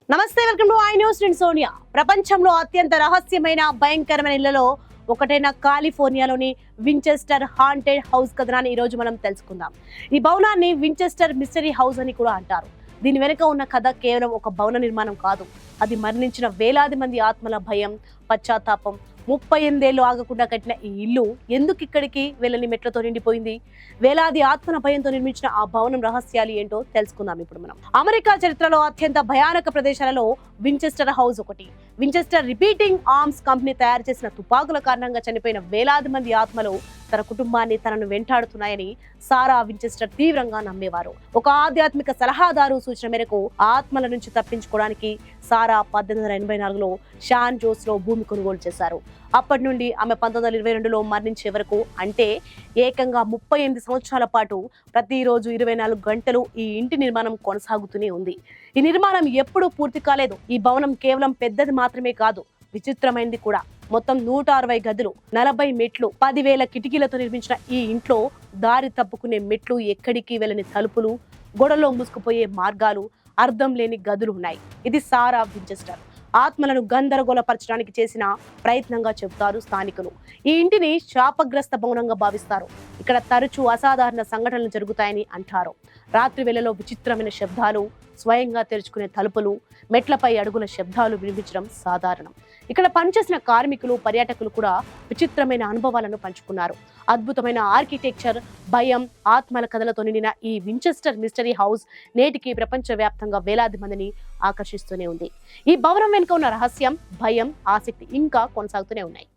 నమస్తే, welcome to I news. నేను సోనియా. ప్రపంచంలో అత్యంత రహస్యమైన భయంకరమైన ఇళ్లలో ఒకటైన కాలిఫోర్నియాలోని వించెస్టర్ హాంటెడ్ హౌస్ కథనాన్ని ఈ రోజు మనం తెలుసుకుందాం. ఈ భవనాన్ని వించెస్టర్ మిస్టరీ హౌస్ అని కూడా అంటారు. దీని వెనుక ఉన్న కథ కేవలం ఒక భవన నిర్మాణం కాదు, అది మరణించిన వేలాది మంది ఆత్మల భయం, పశ్చాత్తాపం. 38 ఏళ్ళు ఆగకుండా కట్టిన ఈ ఇల్లు ఎందుకు ఇక్కడికి వెళ్ళని మెట్లతో నిండిపోయింది? వేలాది ఆత్మల భయంతో నిర్మించిన ఆ భవనం రహస్యాలు ఏంటో తెలుసుకుందాం ఇప్పుడు మనం. అమెరికా చరిత్రలో అత్యంత భయానక ప్రదేశాలలో వించెస్టర్ హౌస్ ఒకటి. వించెస్టర్ రిపీటింగ్ ఆర్మ్స్ కంపెనీ తయారు చేసిన తుపాకుల కారణంగా చనిపోయిన వేలాది మంది ఆత్మలు తన కుటుంబాన్ని తనను వెంటాడుతున్నాయని సారా వించెస్టర్ తీవ్రంగా నమ్మేవారు. ఒక ఆధ్యాత్మిక సలహాదారు సూచన మేరకు ఆత్మల నుంచి తప్పించుకోవడానికి సారా 1884లో షాన్ జోస్ లో భూమి కొనుగోలు చేశారు. అప్పటి నుండి ఆమె 1922లో మరణించే వరకు, అంటే ఏకంగా 38 సంవత్సరాల పాటు ప్రతిరోజు 24 గంటలు ఈ ఇంటి నిర్మాణం కొనసాగుతూనే ఉంది. ఈ నిర్మాణం ఎప్పుడూ పూర్తి కాలేదు. ఈ భవనం కేవలం పెద్దది మాత్రమే కాదు, విచిత్రమైనది కూడా. మొత్తం 160 గదులు, 40 మెట్లు, 10,000 కిటికీలతో నిర్మించిన ఈ ఇంట్లో దారి తప్పుకునే మెట్లు, ఎక్కడికి వెళ్ళని తలుపులు, గోడలో మూసుకుపోయే మార్గాలు, అర్థం లేని గదులు ఉన్నాయి. ఇది సారా వించెస్టర్ ఆత్మలను గందరగోళపరచడానికి చేసిన ప్రయత్నంగా చెబుతారు స్థానికులు. ఈ ఇంటిని శాపగ్రస్త భవనంగా భావిస్తారు. ఇక్కడ తరచూ అసాధారణ సంఘటనలు జరుగుతాయని అంటారు. రాత్రి వేళలో విచిత్రమైన శబ్దాలు, స్వయంగా తెరుచుకునే తలుపులు, మెట్లపై అడుగుల శబ్దాలు వినిపించడం సాధారణం. ఇక్కడ పనిచేసిన కార్మికులు, పర్యాటకులు కూడా విచిత్రమైన అనుభవాలను పంచుకున్నారు. అద్భుతమైన ఆర్కిటెక్చర్, భయం, ఆత్మల కథలతో నిండిన ఈ వించెస్టర్ మిస్టరీ హౌస్ నేటికి ప్రపంచవ్యాప్తంగా వేలాది మందిని ఆకర్షిస్తూనే ఉంది. ఈ భవనం వెనుక ఉన్న రహస్యం, భయం, ఆసక్తి ఇంకా కొనసాగుతూనే ఉన్నాయి.